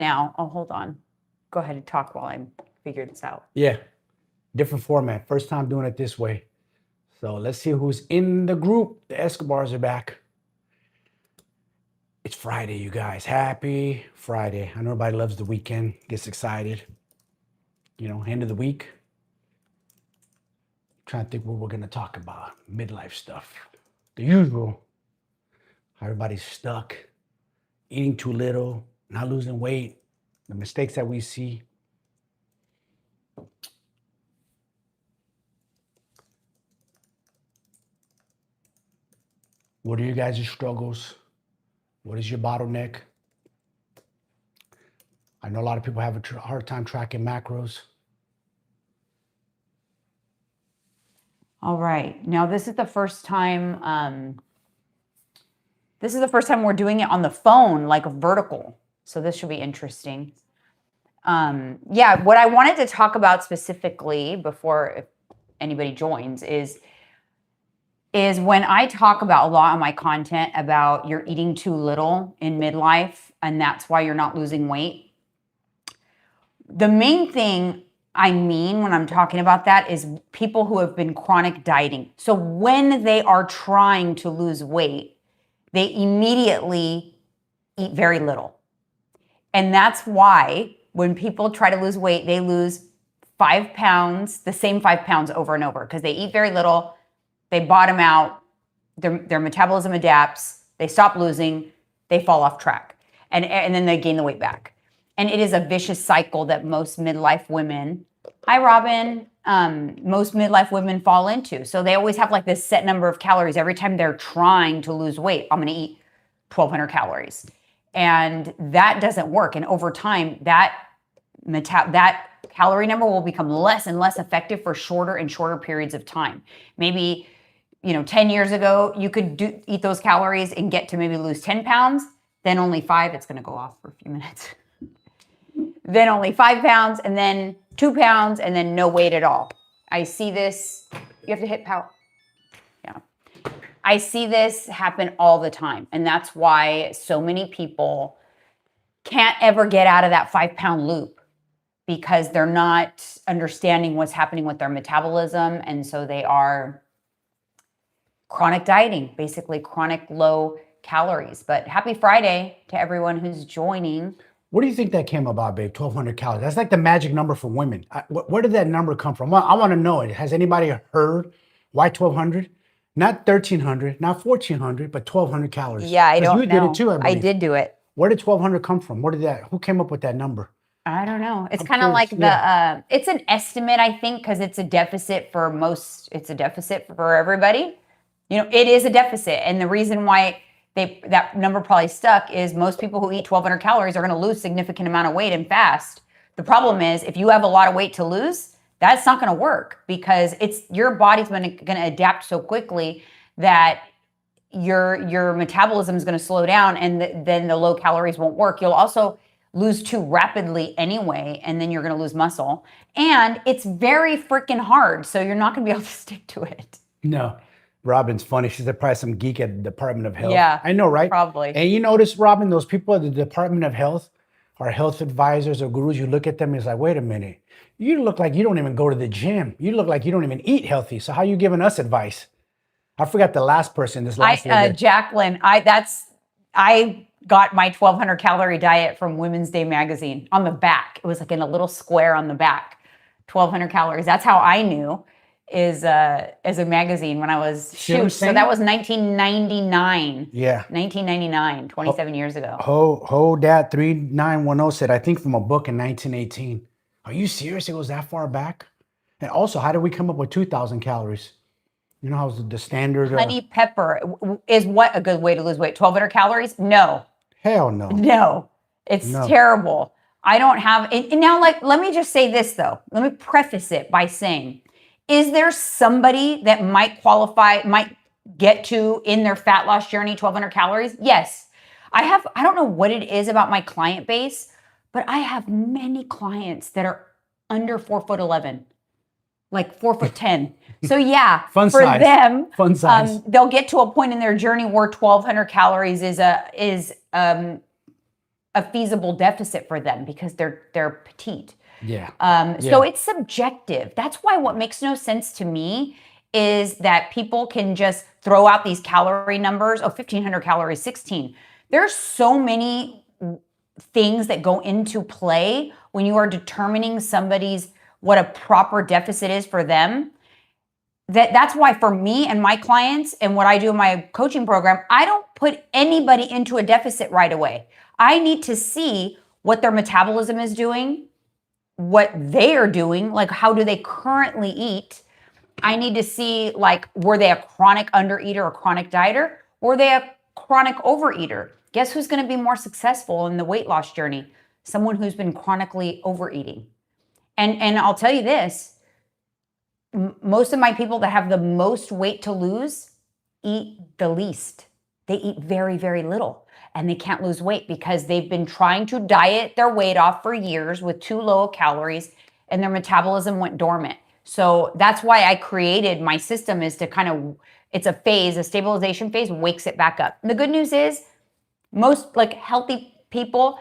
now. Oh, hold on. Go ahead and talk while I figure this out. Yeah, different format. First time doing it this way. So let's see who's in the group. The Escobars are back. It's Friday, you guys. Happy Friday. I know everybody loves the weekend, gets excited. You know, end of the week. Trying to think what we're going to talk about. Midlife stuff. The usual. How everybody's stuck, eating too little, not losing weight, the mistakes that we see. What are your guys' struggles? What is your bottleneck? I know a lot of people have a hard time tracking macros. All right. Now, this is the first time we're doing it on the phone, like vertical. So this should be interesting. Yeah, what I wanted to talk about specifically before if anybody joins is when I talk about a lot of my content about you're eating too little in midlife and that's why you're not losing weight. The main thing I mean when I'm talking about that is people who have been chronic dieting. So when they are trying to lose weight, they immediately eat very little. And that's why when people try to lose weight, they lose 5 pounds, the same 5 pounds over and over because they eat very little. They bottom out, their metabolism adapts, they stop losing, they fall off track, and then they gain the weight back. And it is a vicious cycle that most midlife women, hi Robin, most midlife women fall into. So they always have like this set number of calories. Every time they're trying to lose weight, I'm gonna eat 1,200 calories. And that doesn't work. And over time, that calorie number will become less and less effective for shorter and shorter periods of time. Maybe 10 years ago, you could eat those calories and get to maybe lose 10 pounds, then only 5. It's going to go off for a few minutes. Then only 5 pounds, and then 2 pounds, and then no weight at all. I see this. You have to hit power. Yeah. I see this happen all the time. And that's why so many people can't ever get out of that 5-pound loop because they're not understanding what's happening with their metabolism. And so they are chronic dieting, basically chronic low calories. But happy Friday to everyone who's joining. What do you think that came about, babe? 1,200 calories. That's like the magic number for women. Where did that number come from? I want to know it. Has anybody heard why 1,200? Not 1,300, not 1,400, but 1,200 calories. Yeah, I don't know. You did it too, I believe. I did do it. Where did 1,200 come from? Who came up with that number? I don't know. It's kind of like it's an estimate, I think, because it's a deficit for most, it's a deficit for everybody. It is a deficit. And the reason why that number probably stuck is most people who eat 1,200 calories are going to lose significant amount of weight and fast. The problem is if you have a lot of weight to lose, that's not going to work because your body's going to adapt so quickly that your metabolism is going to slow down and then the low calories won't work. You'll also lose too rapidly anyway, and then you're going to lose muscle. And it's very freaking hard, so you're not going to be able to stick to it. No. Robin's funny. She's probably some geek at the Department of Health. Yeah, I know, right? Probably. And you notice, Robin, those people at the Department of Health are health advisors or gurus. You look at them, it's like, wait a minute. You look like you don't even go to the gym. You look like you don't even eat healthy. So how are you giving us advice? I forgot the last person. Jacqueline. I got my 1,200 calorie diet from Women's Day magazine on the back. It was like in a little square on the back. 1,200 calories. That's how I knew. As a magazine when I was so that was 1999. Yeah. 1999, 27 years ago. Dad 3910 said, I think from a book in 1918. Are you serious? It goes that far back? And also, how did we come up with 2,000 calories? You know how the standard honey pepper is what a good way to lose weight? 1,200 calories? No. Hell no. No. It's terrible. I don't have and now let me just say this though. Let me preface it by saying, is there somebody that might qualify, might get to in their fat loss journey 1,200 calories? Yes. I don't know what it is about my client base, but I have many clients that are under 4'11", like 4'10". So yeah, for them, fun size. They'll get to a point in their journey where 1,200 calories is a feasible deficit for them because they're petite. Yeah. So it's subjective. That's why what makes no sense to me is that people can just throw out these calorie numbers. Oh, 1,500 calories, 16. There's so many things that go into play when you are determining what a proper deficit is for them. That's why for me and my clients and what I do in my coaching program, I don't put anybody into a deficit right away. I need to see what their metabolism is doing, what they are doing, like how do they currently eat. I need to see, like, were they a chronic undereater or chronic dieter? Or were they a chronic overeater? Guess who's going to be more successful in the weight loss journey? Someone who's been chronically overeating. And I'll tell you this, most of my people that have the most weight to lose eat the least. They eat very, very little, and they can't lose weight because they've been trying to diet their weight off for years with too low calories, and their metabolism went dormant. So that's why I created my system, is to it's a phase, a stabilization phase, wakes it back up. And the good news is most like healthy people,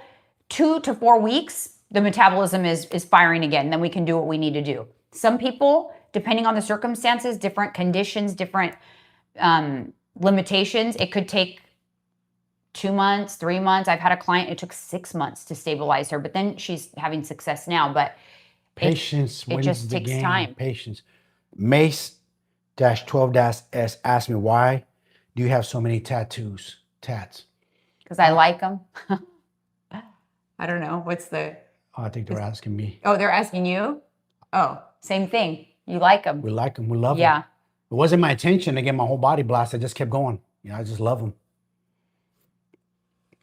2 to 4 weeks, the metabolism is firing again. Then we can do what we need to do. Some people, depending on the circumstances, different conditions, different limitations, it could take 2 months, 3 months. I've had a client, it took 6 months to stabilize her, but then she's having success now. But patience it just takes time. Patience. Mace-12-S asked me, why do you have so many tats? Because I like them. I don't know. What's the... Oh, I think they're asking me. Oh, they're asking you? Oh, same thing. You like them. We like them. We love them. Yeah. It wasn't my intention to get my whole body blasted. I just kept going. I just love them.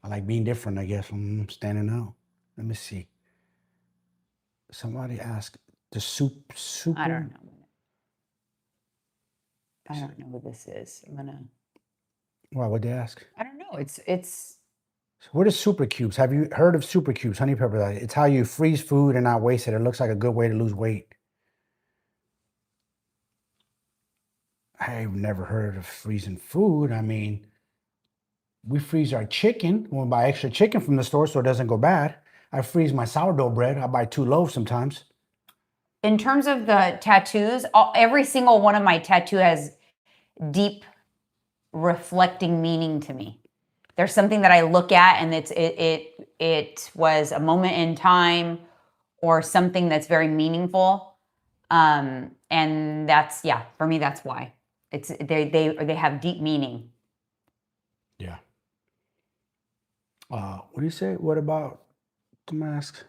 I like being different, I guess. I'm standing out. Let me see. Somebody asked the super. I don't know. I don't know what this is. I'm gonna. Why would they ask? I don't know. It's. What is super cubes? Have you heard of super cubes? Honey pepper. It's how you freeze food and not waste it. It looks like a good way to lose weight. I've never heard of freezing food. I mean, we freeze our chicken when we buy extra chicken from the store so it doesn't go bad. I freeze my sourdough bread. I buy 2 loaves sometimes. In terms of the tattoos, every single one of my tattoo has deep reflecting meaning to me. There's something that I look at, and it was a moment in time or something that's very meaningful. And that's, yeah, for me, that's why. They have deep meaning. Yeah. What do you say? What about the mask?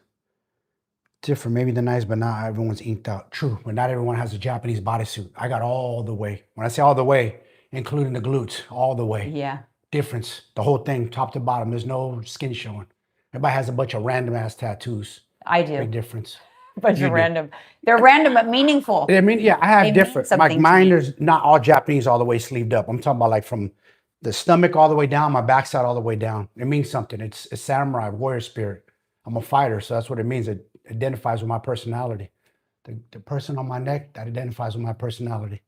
Different, maybe the nice, but not everyone's inked out. True, but not everyone has a Japanese bodysuit. I got all the way. When I say all the way, including the glutes, all the way. Yeah. Difference, the whole thing, top to bottom. There's no skin showing. Everybody has a bunch of random ass tattoos. I do. Big difference. Bunch of random. They're random but meaningful. I mean, yeah, I have different. Like mine is not all Japanese all the way sleeved up. I'm talking about like from the stomach all the way down, my backside all the way down. It means something. It's a samurai, warrior spirit. I'm a fighter, so that's what it means. It identifies with my personality. The person on my neck, that identifies with my personality.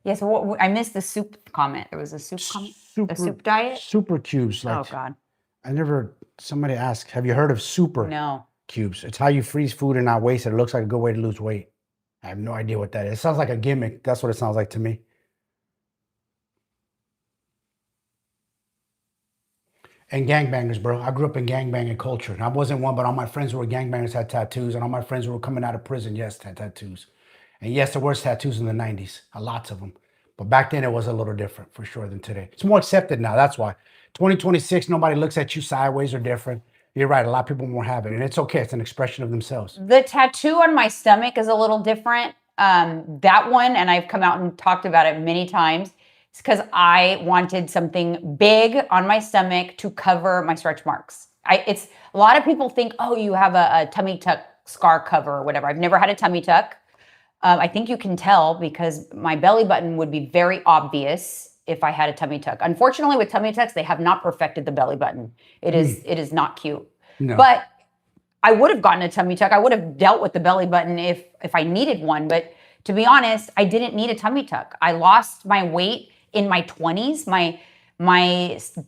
Yeah, so I missed the soup comment. There was a soup comment? A soup diet? Super cubes. Like, oh, God. Somebody asked, have you heard of super cubes? It's how you freeze food and not waste it. It looks like a good way to lose weight. I have no idea what that is. It sounds like a gimmick. That's what it sounds like to me. And gangbangers, bro. I grew up in gangbanging culture. And I wasn't one, but all my friends who were gangbangers had tattoos. And all my friends who were coming out of prison, yes, had tattoos. And yes, there were tattoos in the 90s. Lots of them. But back then, it was a little different, for sure, than today. It's more accepted now. That's why. 2026, nobody looks at you sideways or different. You're right. A lot of people won't have it. And it's okay. It's an expression of themselves. The tattoo on my stomach is a little different. That one, and I've come out and talked about it many times, it's because I wanted something big on my stomach to cover my stretch marks. A lot of people think, oh, you have a tummy tuck scar cover or whatever. I've never had a tummy tuck. I think you can tell because my belly button would be very obvious if I had a tummy tuck. Unfortunately, with tummy tucks, they have not perfected the belly button. It is not cute. No. But I would have gotten a tummy tuck. I would have dealt with the belly button if I needed one. But to be honest, I didn't need a tummy tuck. I lost my weight in my 20s. My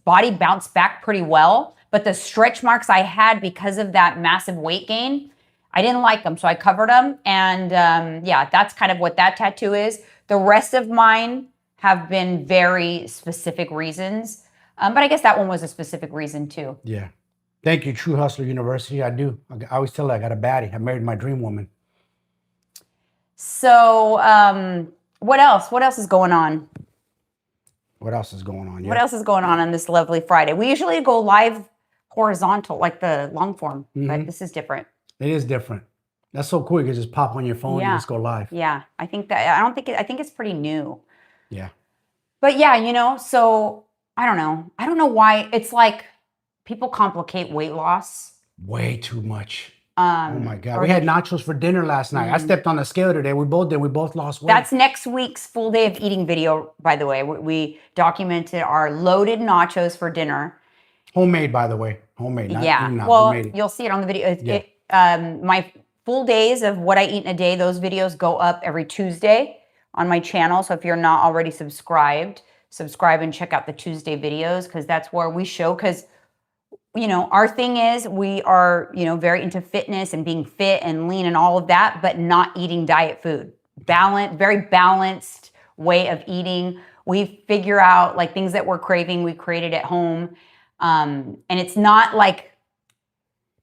body bounced back pretty well. But the stretch marks I had because of that massive weight gain, I didn't like them, so I covered them. And yeah, that's kind of what that tattoo is. The rest of mine have been very specific reasons. But I guess that one was a specific reason too. Yeah. Thank you, True Hustler University. I do. I always tell her I got a baddie. I married my dream woman. So what else? What else is going on? What else is going on? What else is going on this lovely Friday? We usually go live horizontal, like the long form, but this is different. It is different. That's so cool. You can just pop on your phone and just go live. Yeah, I think that, I think it's pretty new. Yeah. But yeah, you know, so I don't know. I don't know why. It's like people complicate weight loss. Way too much. Oh my God. We had nachos for dinner last night. I stepped on the scale today. We both did. We both lost weight. That's next week's full day of eating video, by the way. We documented our loaded nachos for dinner. Homemade, by the way. Homemade. Yeah. Well, you'll see it on the video. My full days of what I eat in a day, those videos go up every Tuesday on my channel. So if you're not already subscribed, subscribe and check out the Tuesday videos, because that's where we show, because you know, our thing is we are, you know, very into fitness and being fit and lean and all of that, but not eating diet food. Very balanced way of eating. We figure out like things that we're craving, we create it at home. And it's not like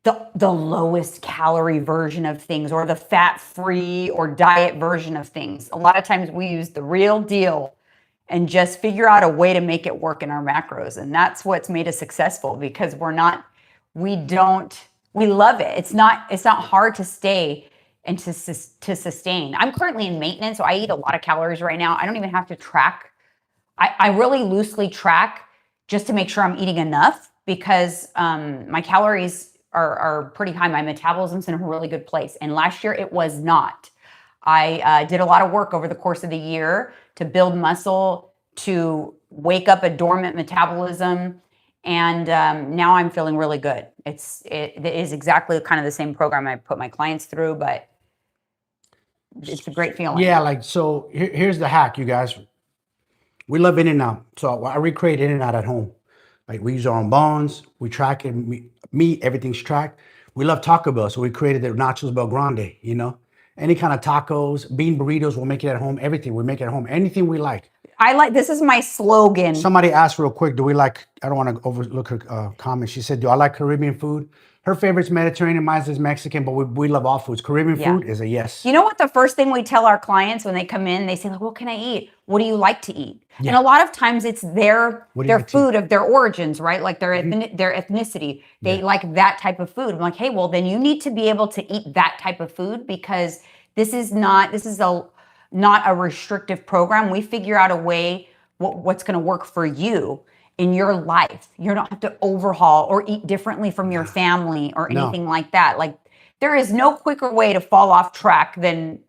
the lowest calorie version of things or the fat-free or diet version of things. A lot of times we use the real deal and just figure out a way to make it work in our macros. And that's what's made us successful, because we love it. It's not hard to stay and to sustain. I'm currently in maintenance, so I eat a lot of calories right now. I don't even have to track. I really loosely track just to make sure I'm eating enough, because my calories are pretty high. My metabolism's in a really good place. And last year it was not. I did a lot of work over the course of the year to build muscle, to wake up a dormant metabolism, and now I'm feeling really good. It is exactly kind of the same program I put my clients through, but it's a great feeling. Yeah, like, so here's the hack, you guys. We love In-N-Out, so I recreate In-N-Out at home. Like, we use our own buns, we track it, meat, everything's tracked. We love Taco Bell, so we created the Nachos Bel Grande, you know? Any kind of tacos, bean burritos, we'll make it at home. Everything, we make it at home. Anything we like. This is my slogan. Somebody asked real quick, do we like, I don't want to overlook her comment. She said, do I like Caribbean food? Her favorite's Mediterranean, mine is Mexican, but we love all foods. Caribbean food is a yes. You know what the first thing we tell our clients when they come in, they say, like, what can I eat? What do you like to eat? Yeah. And a lot of times it's their food of their origins, right? Like their ethnicity. They like that type of food. I'm like, hey, well, then you need to be able to eat that type of food, because this is not a restrictive program. We figure out a way what's going to work for you in your life. You don't have to overhaul or eat differently from your family or anything like that. Like, there is no quicker way to fall off track than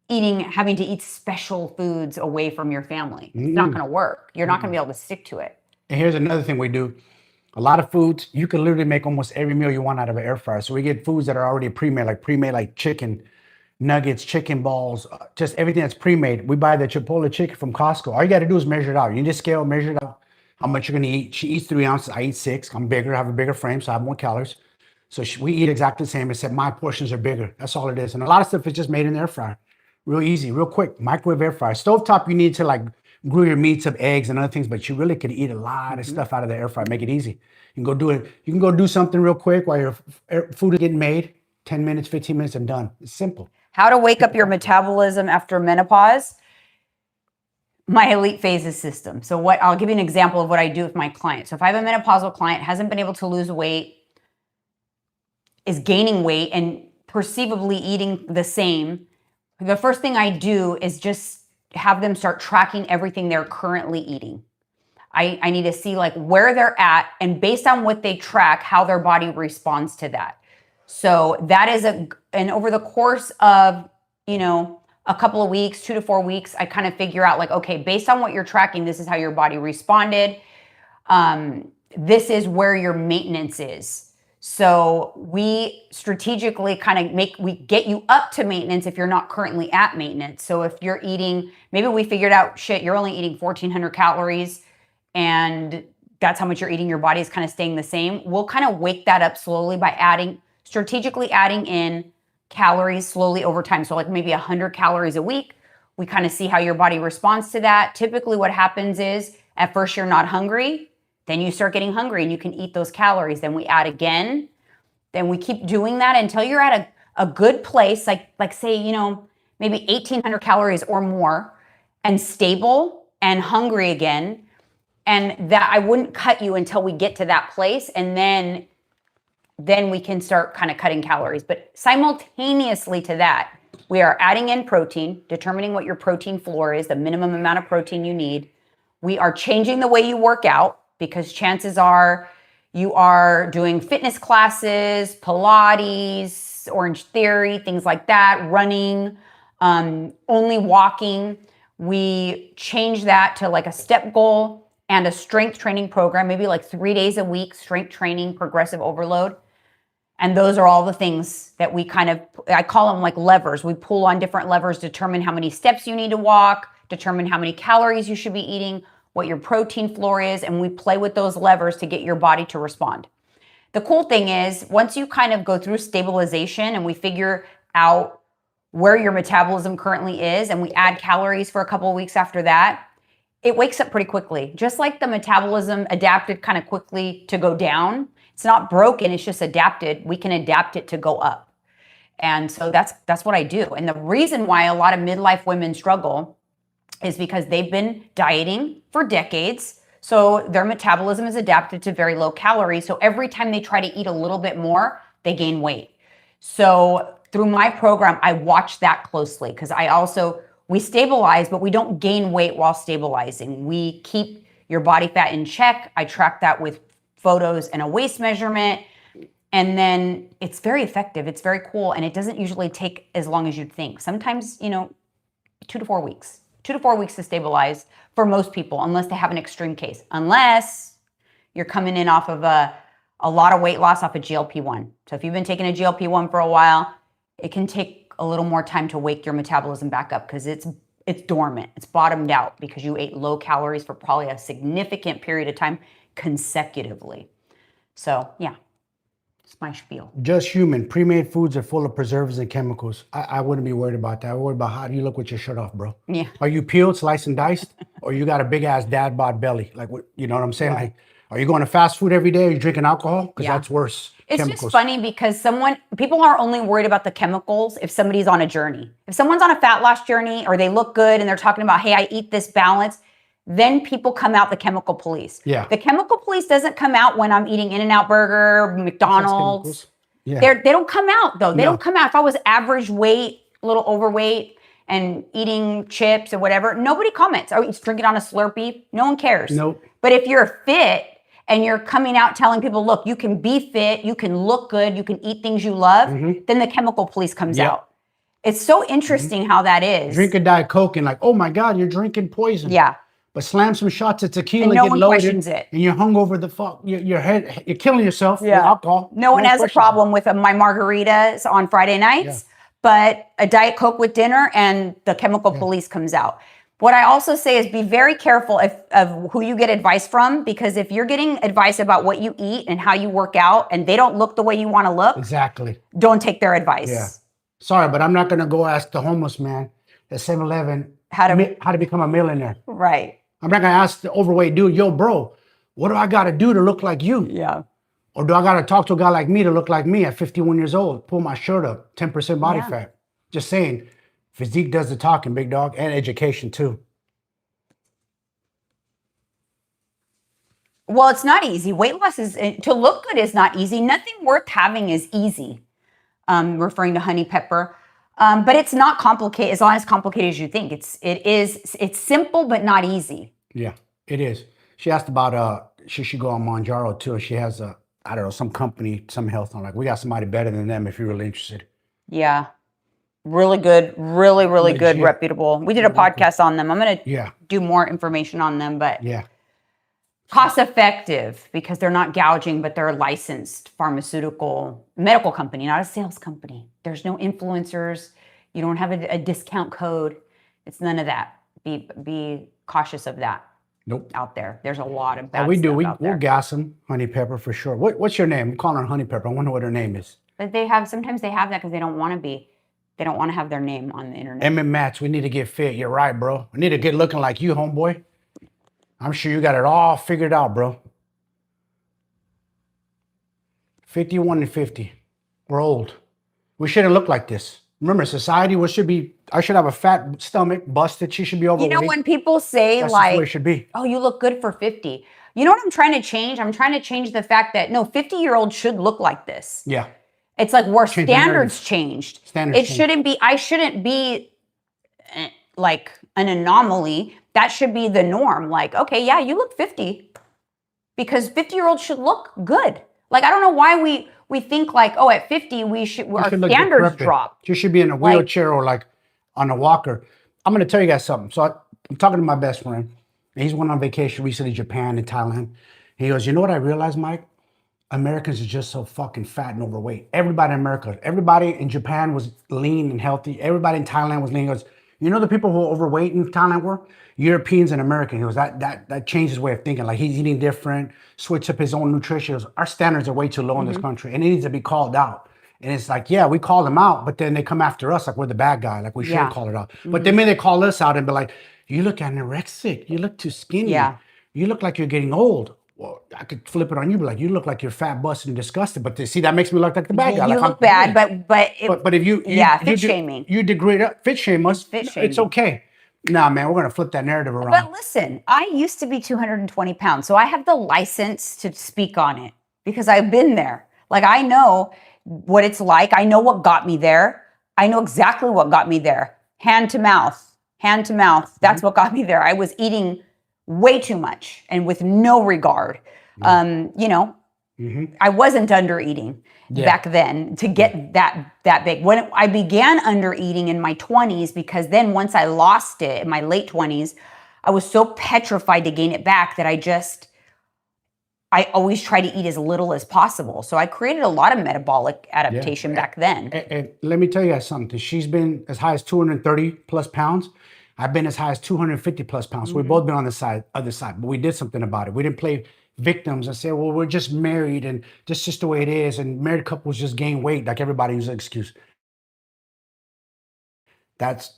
having to eat special foods away from your family. It's not going to work. You're not going to be able to stick to it. And here's another thing we do. A lot of foods, you can literally make almost every meal you want out of an air fryer. So we get foods that are already pre-made like chicken nuggets, chicken balls, just everything that's pre-made. We buy the Chipotle chicken from Costco. All you got to do is measure it out. You just scale, measure it out, how much you're going to eat. She eats 3 ounces. I eat 6. I'm bigger. I have a bigger frame, so I have more calories. So we eat exactly the same, except my portions are bigger. That's all it is. And a lot of stuff is just made in the air fryer. Real easy, real quick. Microwave air fryer. Stovetop, you need to like grill your meats of eggs and other things, but you really could eat a lot of stuff out of the air fryer. Make it easy. You can go do it. You can go do something real quick while your food is getting made. 10 minutes, 15 minutes, and done. It's simple. How to wake up your metabolism after menopause. My elite phases system. So I'll give you an example of what I do with my clients. So if I have a menopausal client, hasn't been able to lose weight, is gaining weight and perceivably eating the same, the first thing I do is just have them start tracking everything they're currently eating. I need to see like where they're at, and based on what they track, how their body responds to that. So that is and over the course of, a couple of weeks, 2 to 4 weeks, I kind of figure out like, okay, based on what you're tracking, this is how your body responded. This is where your maintenance is. So we strategically we get you up to maintenance if you're not currently at maintenance. So if you're eating, maybe we figured out, you're only eating 1,400 calories and that's how much you're eating, your body is kind of staying the same. We'll kind of wake that up slowly by strategically adding in calories slowly over time. So like maybe 100 calories a week. We kind of see how your body responds to that. Typically what happens is at first you're not hungry, then you start getting hungry and you can eat those calories. Then we add again. Then we keep doing that until you're at a good place, like say, maybe 1,800 calories or more, and stable and hungry again. And that I wouldn't cut you until we get to that place. And then we can start kind of cutting calories. But simultaneously to that, we are adding in protein, determining what your protein floor is, the minimum amount of protein you need. We are changing the way you work out, because chances are you are doing fitness classes, Pilates, Orange Theory, things like that, running, only walking. We change that to like a step goal and a strength training program, maybe like 3 days a week, strength training, progressive overload. And those are all the things that we I call them like levers. We pull on different levers, determine how many steps you need to walk, determine how many calories you should be eating, what your protein floor is, and we play with those levers to get your body to respond. The cool thing is, once you kind of go through stabilization and we figure out where your metabolism currently is, and we add calories for a couple of weeks after that, it wakes up pretty quickly. Just like the metabolism adapted kind of quickly to go down, it's not broken, it's just adapted. We can adapt it to go up. And so that's what I do. And the reason why a lot of midlife women struggle is because they've been dieting for decades. So their metabolism is adapted to very low calories. So every time they try to eat a little bit more, they gain weight. So through my program, I watch that closely, because we stabilize, but we don't gain weight while stabilizing. We keep your body fat in check. I track that with photos and a waist measurement. And then it's very effective. It's very cool. And it doesn't usually take as long as you'd think. Sometimes, 2 to 4 weeks. 2 to 4 weeks to stabilize for most people, unless they have an extreme case. Unless you're coming in off of a lot of weight loss off of GLP-1. So if you've been taking a GLP-1 for a while, it can take a little more time to wake your metabolism back up, because it's dormant. It's bottomed out because you ate low calories for probably a significant period of time consecutively. So yeah, it's my spiel. Just human. Pre-made foods are full of preservatives and chemicals. I wouldn't be worried about that. I worry about how do you look with your shirt off, bro. Yeah. Are you peeled, sliced, and diced? Or you got a big ass dad bod belly? Like, what, you know what I'm saying? Yeah. Like, are you going to fast food every day? Are you drinking alcohol? Because that's worse. It's chemicals. just funny because people are only worried about the chemicals if somebody's on a journey. If someone's on a fat loss journey or they look good and they're talking about, hey, I eat this balance, then people come out the chemical police. Yeah. The chemical police doesn't come out when I'm eating In-N-Out Burger, McDonald's. Yeah. They don't come out though. They don't come out. If I was average weight, a little overweight and eating chips or whatever, nobody comments. Oh, he's drinking on a Slurpee. No one cares. Nope. But if you're fit and you're coming out telling people, look, you can be fit, you can look good, you can eat things you love, then the chemical police comes out. It's so interesting how that is. Drink a Diet Coke and like, oh my God, you're drinking poison. Yeah. But slam some shots of tequila, And no get one loaded, questions it. and you're hungover the fuck. Your head, you're killing yourself with alcohol. No one has a questions problem with my margaritas on Friday nights, but a Diet Coke with dinner and the chemical police comes out. What I also say is be very careful of who you get advice from, because if you're getting advice about what you eat and how you work out and they don't look the way you want to look, Exactly. don't take their advice. Yeah. Sorry, but I'm not going to go ask the homeless man at 7-Eleven how to become a millionaire. Right. I'm not going to ask the overweight dude, yo, bro, what do I got to do to look like you? Yeah. Or do I got to talk to a guy like me to look like me at 51 years old, pull my shirt up, 10% body fat? Just saying, physique does the talking, big dog, and education too. Well, it's not easy. Weight loss to look good is not easy. Nothing worth having is easy. Referring to Honey Pepper. But it's not complicated, as not as complicated as you think. It's simple, but not easy. Yeah, it is. She asked about, she should go on Monjaro too. She has I don't know, some company, some health on. Like, we got somebody better than them if you're really interested. Yeah. Really good, really good, reputable. We did a podcast on them. I'm going to do more information on them, but cost effective because they're not gouging, but they're a licensed medical company, not a sales company. There's no influencers. You don't have a discount code. It's none of that. Be cautious of that. Nope. out there. There's a lot of Yeah, bad we do. stuff out We'll there. gas them, Honey Pepper, for sure. What's your name? I'm calling her Honey Pepper. I wonder what her name is. But sometimes they have that because they don't want to have their name on the internet. Match, we need to get fit. You're right, bro. We need to get looking like you, homeboy. I'm sure you got it all figured out, bro. 51 and 50. We're old. We shouldn't look like this. Remember, society, I should have a fat stomach, busted. She should be overweight. You know, when people say that's like, the way it should be. Oh, you look good for 50. You know what I'm trying to change? I'm trying to change the fact that no, 50-year-olds should look like this. Yeah. It's like where standards changed. I shouldn't be like an anomaly. That should be the norm. Like, okay, yeah, you look 50 because 50-year-olds should look good. Like, I don't know why we think like, oh, at 50, our standards drop. You should be in a wheelchair or like on a walker. I'm going to tell you guys something. So I'm talking to my best friend. He's went on vacation recently to Japan and Thailand. He goes, you know what I realized, Mike? Americans are just so fucking fat and overweight. Everybody in America, everybody in Japan was lean and healthy. Everybody in Thailand was lean. He goes, you know the people who were overweight in Thailand were? Europeans and Americans. He goes, that changed his way of thinking. Like he's eating different, switch up his own nutrition. He goes, our standards are way too low in this country and it needs to be called out. And it's like, yeah, we call them out, but then they come after us like we're the bad guy, like we shouldn't call it out. But then they call us out and be like, you look anorexic, you look too skinny, you look like you're getting old. Well, I could flip it on you, but like you look like you're fat, busted, and disgusted. But see, that makes me look like the bad guy. You like, look bad, but if you fit shaming. You degrade fit shame us. It's okay. Nah, man, we're gonna flip that narrative around. But listen, I used to be 220 pounds, so I have the license to speak on it because I've been there. Like I know what it's like. I know what got me there. I know exactly what got me there. Hand to mouth. That's what got me there. I was eating way too much and with no regard. You know, I wasn't under eating back then to get that big. When I began under eating in my 20s, because then once I lost it in my late 20s, I was so petrified to gain it back that I always try to eat as little as possible. So I created a lot of metabolic adaptation back then. And let me tell you guys something. She's been as high as 230 plus pounds. I've been as high as 250 plus pounds. So we've both been on the other side, but we did something about it. We didn't play victims and say, well, we're just married and this is just the way it is. And married couples just gain weight. Like everybody uses an excuse.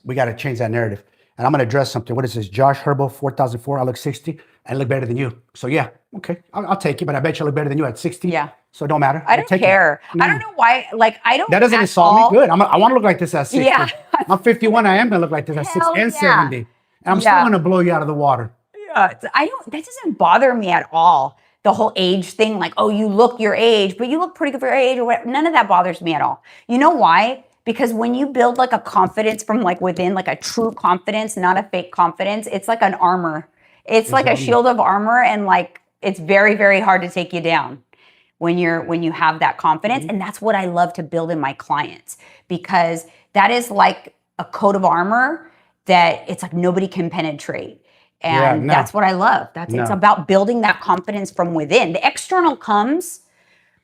We got to change that narrative. And I'm going to address something. What is this? Josh Herbo, 4004. I look 60. I look better than you. So yeah, okay. I'll take it, but I bet you look better than you at 60. Yeah. So it don't matter. I don't care. I don't know why. Like I don't. That doesn't insult me. Good. I want to look like this at 60. Yeah. I'm 51. I am going to look like this at 60 and 70. And I'm still going to blow you out of the water. Yeah. That doesn't bother me at all. The whole age thing, like, oh, you look your age, but you look pretty good for your age or whatever. None of that bothers me at all. You know why? Because when you build like a confidence from like within, like a true confidence, not a fake confidence, it's like an armor. It's like a shield of armor, and like it's very, very hard to take you down when you have that confidence. And that's what I love to build in my clients, because that is like a coat of armor that it's like nobody can penetrate. And that's what I love. It's about building that confidence from within. The external comes,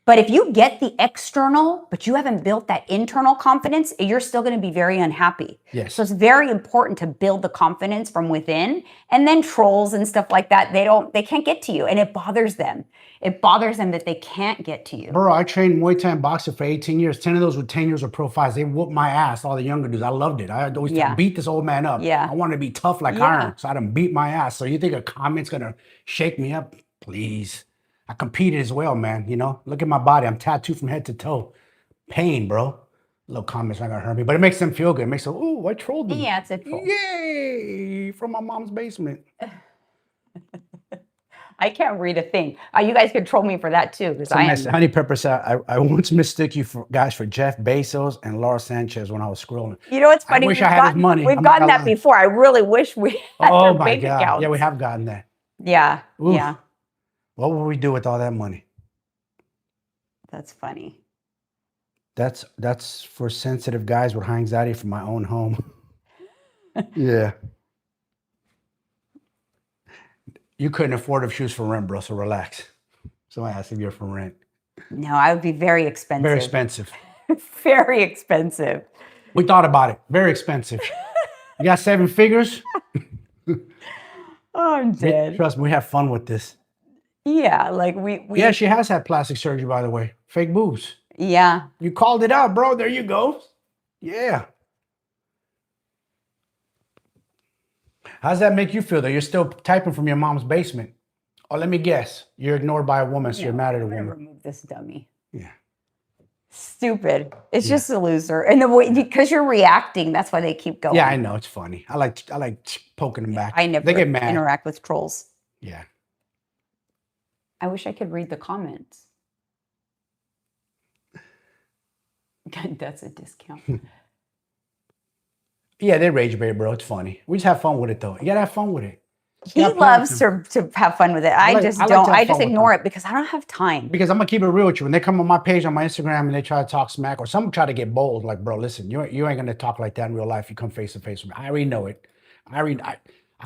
but if you get the external, but you haven't built that internal confidence, you're still going to be very unhappy. Yes. So it's very important to build the confidence from within. And then trolls and stuff like that, they can't get to you, and it bothers them. It bothers them that they can't get to you. Bro, I trained Muay Thai and boxing for 18 years. 10 of those were 10 years of pro fights. They whooped my ass, all the younger dudes. I loved it. I always beat this old man up. Yeah. I wanted to be tough like iron, so I done beat my ass. So you think a comment's going to shake me up? Please. I competed as well, man. You know, look at my body. I'm tattooed from head to toe. Pain, bro. Little comments not going to hurt me, but it makes them feel good. It makes them, ooh, I trolled them. Yeah, it's a troll. Yay! From my mom's basement. I can't read a thing. You guys can troll me for that too. Honey Pepper said, I once mistook you guys for Jeff Bezos and Laura Sanchez when I was scrolling. You know what's funny? I wish I had his money. We've gotten that before. I really wish we had their bank accounts. Yeah, we have gotten that. Yeah. Oof. Yeah. What would we do with all that money? That's funny. That's for sensitive guys with high anxiety from my own home. Yeah. You couldn't afford if she was for rent, bro, so relax. So I asked if you're for rent. No, I would be very expensive. Very expensive. Very expensive. We thought about it. Very expensive. You got 7 figures? Oh, I'm dead. Trust me, we have fun with this. Yeah, like we Yeah, she has had plastic surgery, by the way. Fake boobs. yeah. You called it out, bro. There you go. Yeah. How does that make you feel that you're still typing from your mom's basement? Oh, let me guess. You're ignored by a woman, so you're mad at a I'm gonna woman. remove this dummy. Yeah. Stupid. It's just a loser. And the way because you're reacting, that's why they keep going. Yeah, I know. It's funny. I like poking them back. I never They get mad. interact with trolls. Yeah. I wish I could read the comments. That's a discount. Yeah, they rage bait, bro. It's funny. We just have fun with it, though. You gotta have fun with it. He loves to have fun with it. I just don't. I just ignore it because I don't have time. Because I'm gonna keep it real with you. When they come on my page on my Instagram and they try to talk smack, or some try to get bold, like, bro, listen, you ain't gonna talk like that in real life. You come face to face with me. I already know it. I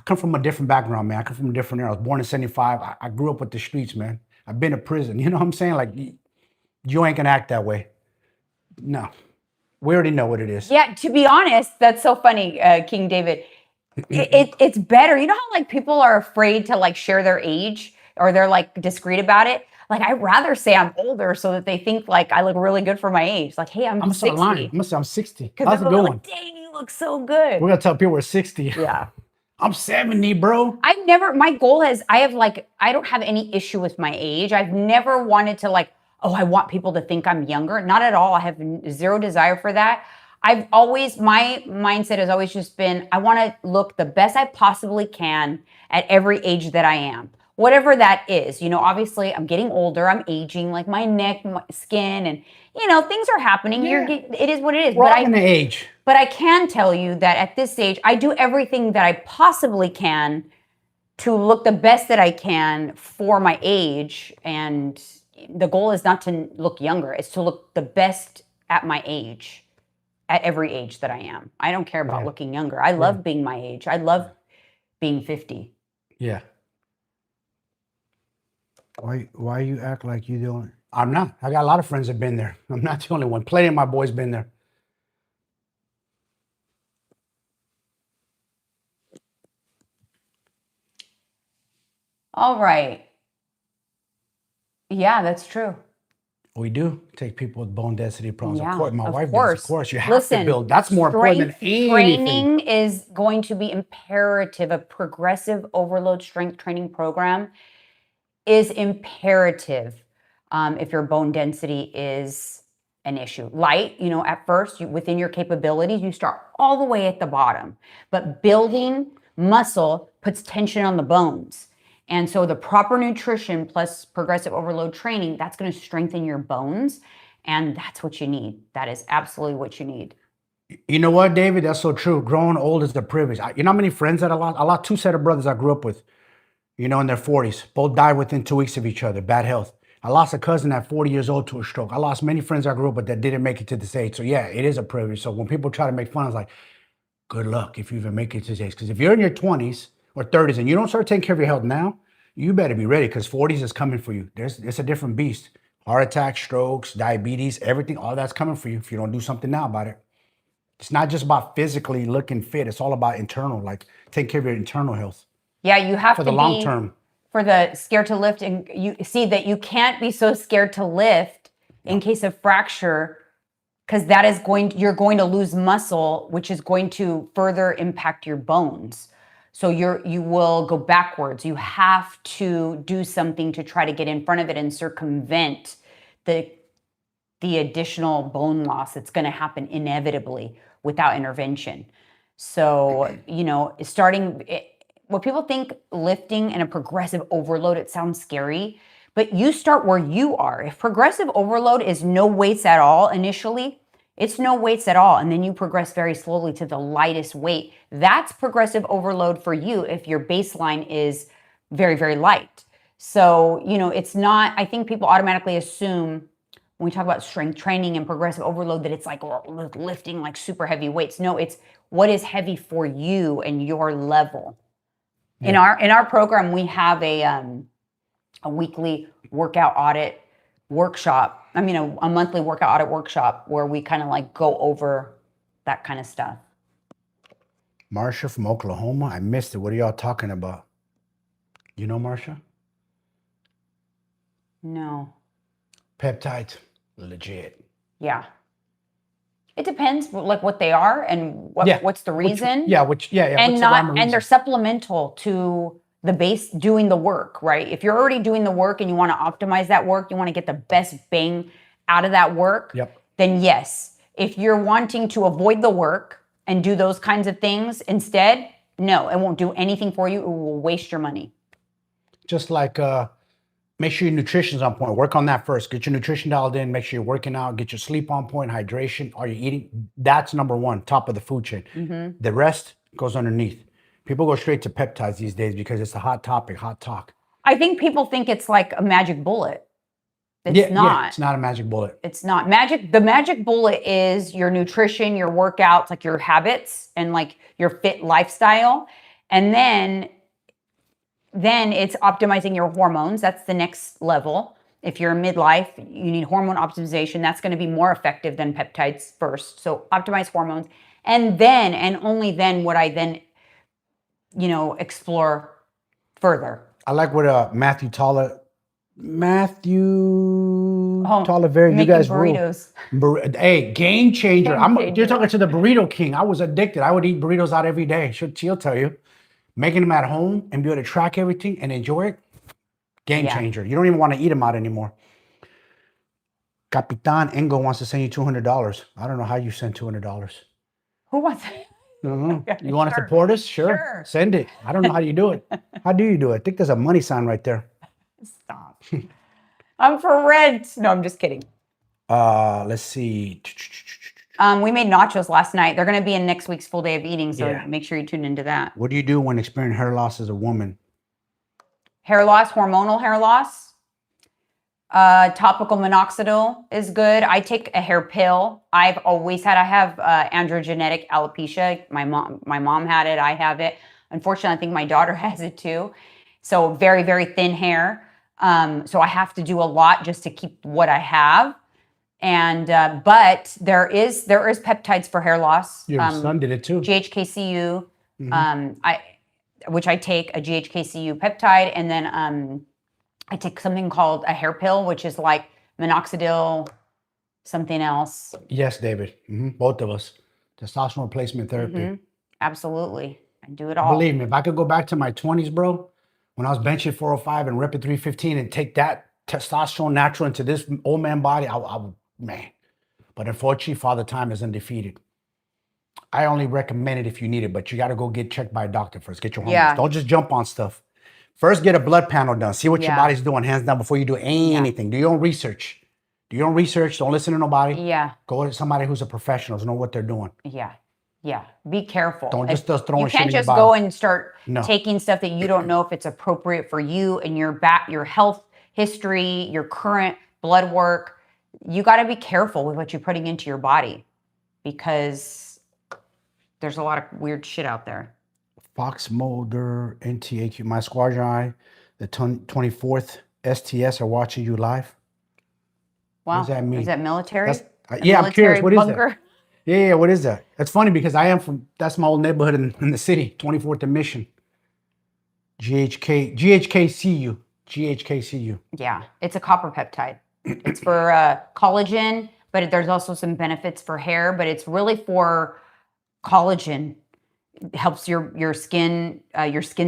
come from a different background, man. I come from a different era. I was born in '75. I grew up with the streets, man. I've been to prison. You know what I'm saying? Like, you ain't gonna act that way. No, we already know what it is. Yeah, to be honest, that's so funny, King David. It's better. You know how like people are afraid to like share their age or they're like discreet about it? Like I'd rather say I'm older so that they think like I look really good for my age. Like, hey, I'm 60. I'm gonna say I'm 60. How's it going? Like, dang, you look so good. We're gonna tell people we're 60. Yeah. I'm 70, bro. My goal is I don't have any issue with my age. I've never wanted to like, oh, I want people to think I'm younger. Not at all. I have zero desire for that. My mindset has always just been, I want to look the best I possibly can at every age that I am. Whatever that is, obviously I'm getting older, I'm aging, like my neck, my skin, and things are happening. Yeah. It is what it is. We're all gonna age. But I can tell you that at this age, I do everything that I possibly can to look the best that I can for my age. And the goal is not to look younger, it's to look the best at my age. At every age that I am. I don't care about looking younger. I love being my age. I love being 50. Yeah. Why you act like you don't? I'm not. I got a lot of friends that have been there. I'm not the only one. Plenty of my boys been there. All right. Yeah, that's true. We do take people with bone density problems. Yeah, Of course, my wife course. does. Of course, you have to build. That's more important than anything. Training is going to be imperative. A progressive overload strength training program is imperative if your bone density is an issue. Light, at first, within your capabilities, you start all the way at the bottom. But building muscle puts tension on the bones. And so the proper nutrition plus progressive overload training, that's going to strengthen your bones. And that's what you need. That is absolutely what you need. You know what, David? That's so true. Growing old is the privilege. You know how many friends that I lost? I lost 2 set of brothers I grew up with, in their 40s. Both died within 2 weeks of each other, bad health. I lost a cousin at 40 years old to a stroke. I lost many friends I grew up with that didn't make it to this age. So yeah, it is a privilege. So when people try to make fun, I was like, good luck if you even make it to this age. Because if you're in your 20s or 30s and you don't start taking care of your health now, you better be ready because 40s is coming for you. It's a different beast. Heart attacks, strokes, diabetes, everything, all that's coming for you if you don't do something now about it. It's not just about physically looking fit. It's all about internal, like taking care of your internal health. Yeah, you have for the long term. For the scared to lift, and you see that you can't be so scared to lift in case of fracture, because that is you're going to lose muscle, which is going to further impact your bones. So you will go backwards. You have to do something to try to get in front of it and circumvent the additional bone loss that's going to happen inevitably without intervention. So, what people think lifting and a progressive overload, it sounds scary, but you start where you are. If progressive overload is no weights at all initially, it's no weights at all. And then you progress very slowly to the lightest weight. That's progressive overload for you if your baseline is very, very light. So, it's not, I think people automatically assume when we talk about strength training and progressive overload that it's like lifting like super heavy weights. No, it's what is heavy for you and your level. Yeah. In our program, we have a weekly workout audit workshop. A monthly workout audit workshop where we kind of like go over that kind of stuff. Marsha from Oklahoma, I missed it. What are y'all talking about? You know, Marsha? No. Peptides, legit. Yeah. It depends like what they are and what's the reason. Yeah. And what's the rhyme or and they're reason? supplemental to the base doing the work, right? If you're already doing the work and you want to optimize that work, you want to get the best bang out of that work, Yep. then yes. If you're wanting to avoid the work and do those kinds of things instead, no, it won't do anything for you. It will waste your money. Just like make sure your nutrition's on point. Work on that first. Get your nutrition dialed in. Make sure you're working out. Get your sleep on point. Hydration. Are you eating? That's number one, top of the food chain. The rest goes underneath. People go straight to peptides these days because it's a hot topic, hot talk. I think people think it's like a magic bullet. It's Yeah, not. it's not a magic bullet. It's not magic. The magic bullet is your nutrition, your workouts, like your habits and like your fit lifestyle. And then it's optimizing your hormones. That's the next level. If you're in midlife, you need hormone optimization. That's going to be more effective than peptides first. So optimize hormones. And then, and only then would I then, explore further. I like what Matthew Tollevere, you Making guys burritos. Hey, game changer. Game changer. You're talking to the burrito king. I was addicted. I would eat burritos out every day. She'll tell you. Making them at home and be able to track everything and enjoy it, game changer. You don't even want to eat them out anymore. Capitan Engo wants to send you $200. I don't know how you send $200. Who wants it? You want to support us? Sure. Send it. I don't know how you do it. How do you do it? I think there's a money sign right there. Stop. I'm for rent. No, I'm just kidding. Let's see. We made nachos last night. They're going to be in next week's full day of eating, so make sure you tune into that. What do you do when experiencing hair loss as a woman? Hair loss, hormonal hair loss. Topical minoxidil is good. I take a hair pill. I have androgenetic alopecia. My mom had it. I have it. Unfortunately, I think my daughter has it too. So very, very thin hair. So I have to do a lot just to keep what I have. And but there is peptides for hair loss. Your son did it too. GHKCU, which I take a GHKCU peptide, and then I take something called a hair pill, which is like minoxidil, something else. Yes, David. Both of us. Testosterone replacement therapy. Absolutely, I do it all. Believe me, if I could go back to my 20s, bro, when I was benching 405 and repping 315 and take that testosterone natural into this old man body, I would. Man, but unfortunately, Father Time is undefeated. I only recommend it if you need it, but you got to go get checked by a doctor first. Get your hormones. Yeah. Don't just jump on stuff. First, get a blood panel done. See what your body's doing, hands down, before you do anything. Do your own research. Don't listen to nobody. Yeah. Go to somebody who's a professional, know what they're doing. Yeah. Be careful. Don't just start throwing shit in your body. You can't just go and start taking stuff that you don't know if it's appropriate for you and your health history, your current blood work. You got to be careful with what you're putting into your body because there's a lot of weird shit out there. Fox Mulder, NTAQ, my squadron eye, the 24th STS are watching you live. Wow. What does that mean? Is that military? I'm curious. What bunker? Is that? Yeah, what is that? That's funny because that's my old neighborhood in the city, 24th and Mission. GHKCU. Yeah, it's a copper peptide. It's for collagen, but there's also some benefits for hair, but it's really for collagen. It helps your skin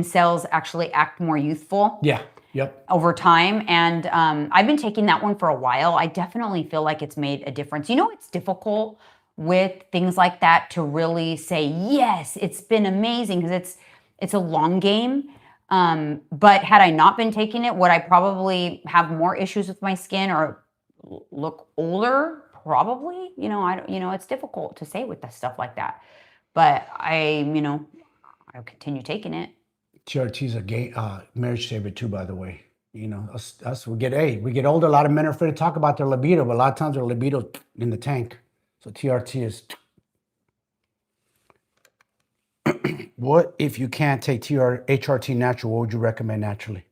cells actually act more youthful. Yeah. Yep. Over time. And I've been taking that one for a while. I definitely feel like it's made a difference. It's difficult with things like that to really say, yes, it's been amazing because it's a long game. But had I not been taking it, would I probably have more issues with my skin or look older? Probably. It's difficult to say with stuff like that. But I'll continue taking it. HRT is a marriage saver too, by the way. Us we get older. A lot of men are afraid to talk about their libido, but a lot of times their libido in the tank. So TRT is. What if you can't take HRT natural? What would you recommend naturally?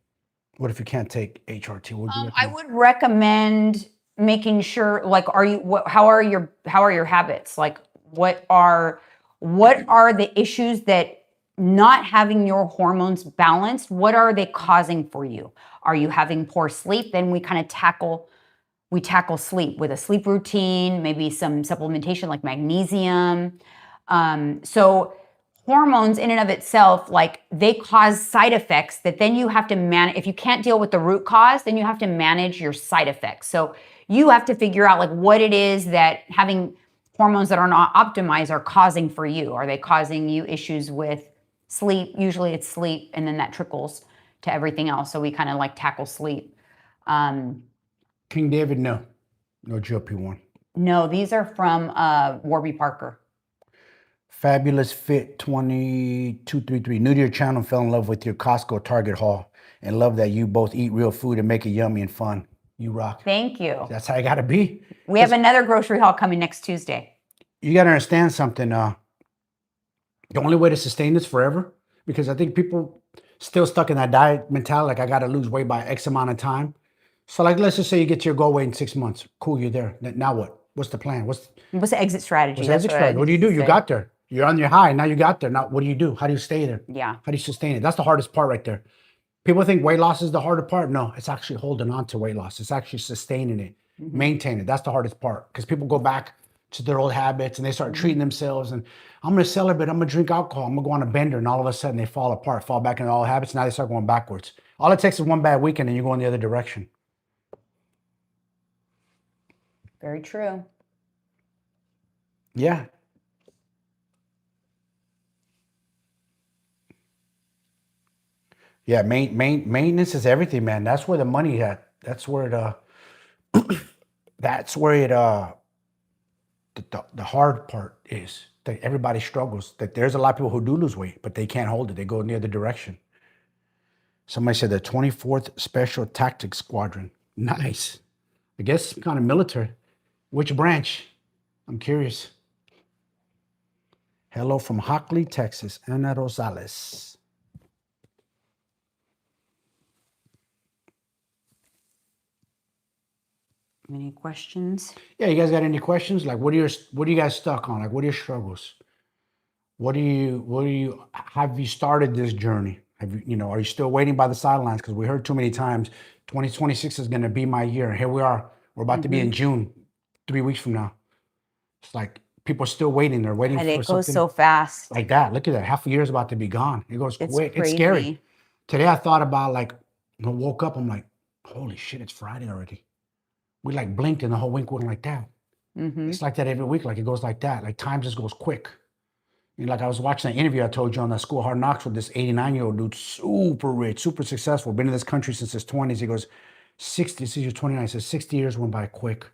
What if you can't take HRT? What would you recommend? I would recommend making sure, like, how are your habits? Like, what are the issues that not having your hormones balanced, what are they causing for you? Are you having poor sleep? Then we kind of tackle sleep with a sleep routine, maybe some supplementation like magnesium. So hormones in and of itself, like they cause side effects that then you have to manage. If you can't deal with the root cause, then you have to manage your side effects. So you have to figure out like what it is that having hormones that are not optimized are causing for you. Are they causing you issues with sleep? Usually it's sleep, and then that trickles to everything else. So we kind of like tackle sleep. King David, no GLP-1. No, these are from Warby Parker. Fabulous Fit 2233. New to your channel, fell in love with your Costco Target haul, and love that you both eat real food and make it yummy and fun. You rock. Thank you. That's how I gotta be. We have another grocery haul coming next Tuesday. You gotta understand something. The only way to sustain this forever, because I think people still stuck in that diet mentality, like I gotta lose weight by X amount of time. So like, let's just say you get to your goal weight in 6 months. Cool, you're there. Now what? What's the plan? What's the exit strategy? What's the exit strategy? What do you do? You got there. You're on your high. Now you got there. Now what do you do? How do you stay there? Yeah. How do you sustain it? That's the hardest part right there. People think weight loss is the harder part. No, it's actually holding on to weight loss. It's actually sustaining it, maintaining it. That's the hardest part, because people go back to their old habits and they start treating themselves. And I'm going to celebrate. I'm going to drink alcohol. I'm going to go on a bender. And all of a sudden they fall apart, fall back into old habits. Now they start going backwards. All it takes is one bad weekend and you go in the other direction. Very true. Yeah. Yeah, maintenance is everything, man. That's where the money at. That's where the hard part is. That everybody struggles. That there's a lot of people who do lose weight, but they can't hold it. They go in the other direction. Somebody said the 24th Special Tactics Squadron. Nice. I guess kind of military. Which branch? I'm curious. Hello from Hockley, Texas. Ana Rosales. Any questions? Yeah, you guys got any questions? Like, what are you guys stuck on? Like, what are your struggles? Have you started this journey? Are you still waiting by the sidelines? Because we heard too many times, 2026 is going to be my year. And here we are. We're about to be in June, 3 weeks from now. It's like people are still waiting. They're waiting for something. It goes so fast. Like that. Look at that. Half a year is about to be gone. It goes quick. Crazy. It's scary. Today I thought about, like, when I woke up, I'm like, holy shit, it's Friday already. We like blinked and the whole week went like that. It's like that every week. Like it goes like that. Like time just goes quick. Like I was watching that interview I told you on that School Hard Knocks with this 89-year-old dude, super rich, super successful, been in this country since his 20s. He goes, 60, this is 29. He says, 60 years went by quick.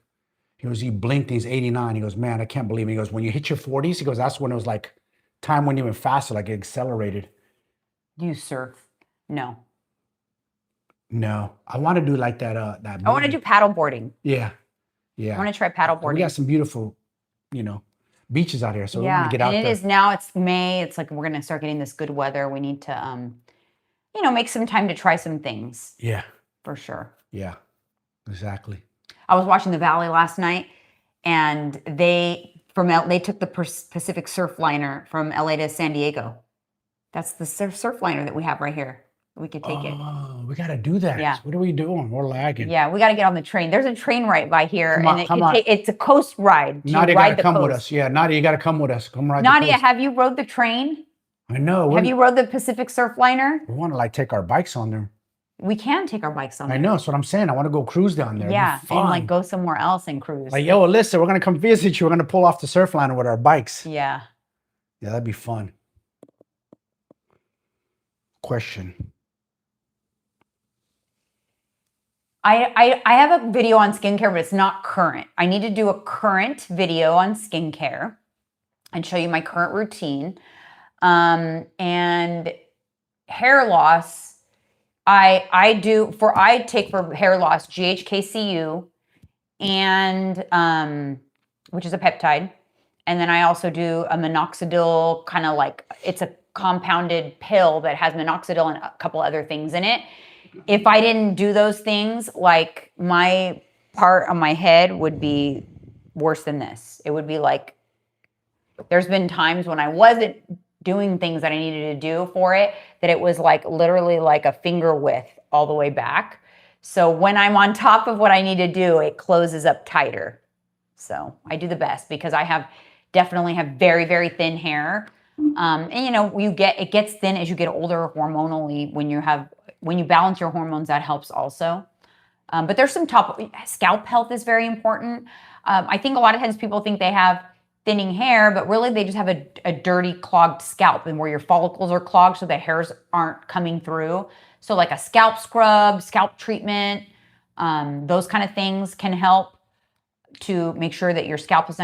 He goes, he blinked, he's 89. He goes, man, I can't believe it. He goes, when you hit your 40s, he goes, that's when it was like, time went even faster, like it accelerated. Do you surf? No. No, I want to do like that. I want to do paddle boarding. Yeah. I want to try paddle boarding. We got some beautiful, beaches out here. So we want to get out there. And it is now, it's May. It's like, we're going to start getting this good weather. We need to, make some time to try some things. Yeah. For sure. Yeah, exactly. I was watching The Valley last night, and they took the Pacific Surfliner from LA to San Diego. That's the surfliner that we have right here. We could take it. Oh, we got to do that. Yeah. What are we doing? We're lagging. Yeah, we got to get on the train. There's a train right by here, Come on. It's a coast ride. Nadia got to come with us. Yeah, Nadia, you got to come with us. Come ride the Nadia, coast. have you rode the train? I know. Have you rode the Pacific Surfliner? We want to take our bikes on there. We can take our bikes on there. I know. That's what I'm saying. I want to go cruise down there. Yeah, and go somewhere else and cruise. Like, yo, Alyssa, we're going to come visit you. We're going to pull off the Surfliner with our bikes. Yeah. Yeah, that'd be fun. Question. I have a video on skincare, but it's not current. I need to do a current video on skincare and show you my current routine. And hair loss, I take for hair loss GHKCU and which is a peptide. And then I also do a minoxidil, kind of like, it's a compounded pill that has minoxidil and a couple other things in it. If I didn't do those things, like my part on my head would be worse than this. It would be like, there's been times when I wasn't doing things that I needed to do for it, that it was like literally like a finger width all the way back. So when I'm on top of what I need to do, it closes up tighter. So I do the best because I definitely have very, very thin hair. And you know, it gets thin as you get older hormonally. When you balance your hormones, that helps also. But there's some scalp health is very important. I think a lot of times people think they have thinning hair, but really they just have a dirty, clogged scalp, and where your follicles are clogged so the hairs aren't coming through. So like a scalp scrub, scalp treatment, those kind of things can help to make sure that your scalp is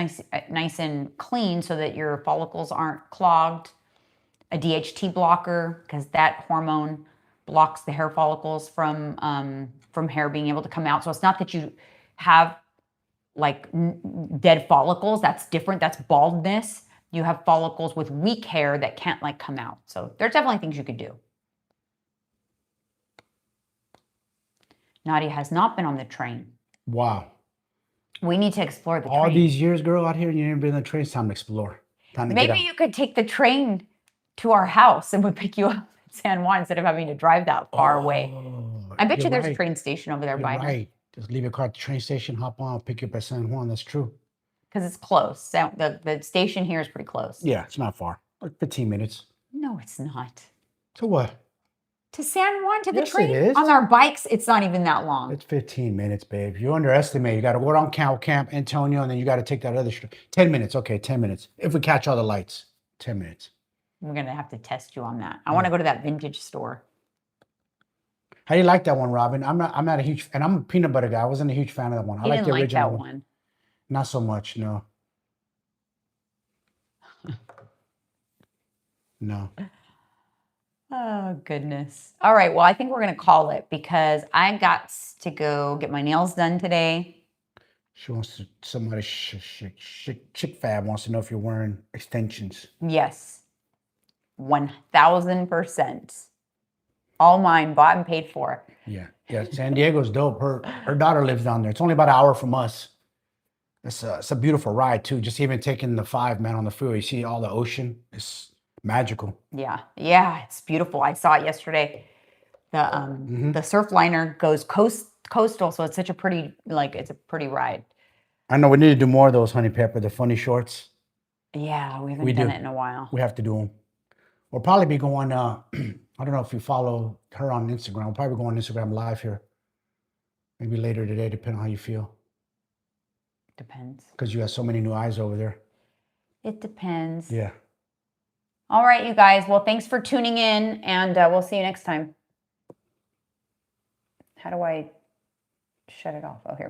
nice and clean so that your follicles aren't clogged. A DHT blocker, because that hormone blocks the hair follicles from hair being able to come out. So it's not that you have like dead follicles. That's different. That's baldness. You have follicles with weak hair that can't like come out. So there's definitely things you could do. Nadia has not been on the train. Wow. We need to explore the train. All these years, girl, out here, and you never been on the train. It's time to explore. Time to Maybe you could take the train to our house and we'll pick you up in San Juan instead of having to drive that far away. I bet you there's a train station over there by now. Right. Just leave your car at the train station, hop on, pick you up at San Juan. That's true. Because it's close. The station here is pretty close. Yeah, it's not far. Like 15 minutes. No, it's not. To what? To San Juan, to the Yes, train. it is. On our bikes, it's not even that long. It's 15 minutes, babe. You underestimate. You got to go down Cow Camp, Antonio, and then you got to take that other street. 10 minutes. Okay, 10 minutes. If we catch all the lights, 10 minutes. We're going to have to test you on that. I want to go to that vintage store. How do you like that one, Robin? I'm not a huge, and I'm a peanut butter guy. I wasn't a huge fan of that one. I like the original that one. Not so much, no. No. Oh, goodness. All right. Well, I think we're going to call it because I got to go get my nails done today. She wants to, somebody chick fab wants to know if you're wearing extensions. Yes. 1000%. All mine, bought and paid for. Yeah. Yeah. San Diego's dope. Her daughter lives down there. It's only about an hour from us. It's a beautiful ride too. Just even taking the 5, man, on the freeway. You see all the ocean. It's magical. Yeah. Yeah. It's beautiful. I saw it yesterday. The surf liner goes coastal. So it's such a pretty, it's a pretty ride. I know we need to do more of those, Honey Pepper, the funny shorts. Yeah. We haven't done it in a while. We have to do them. We'll probably be going, I don't know if you follow her on Instagram. We'll probably go on Instagram live here. Maybe later today, depending on how you feel. Depends. Because you have so many new eyes over there. It depends. Yeah. All right, you guys. Well, thanks for tuning in, and we'll see you next time. How do I shut it off? Oh, here we go.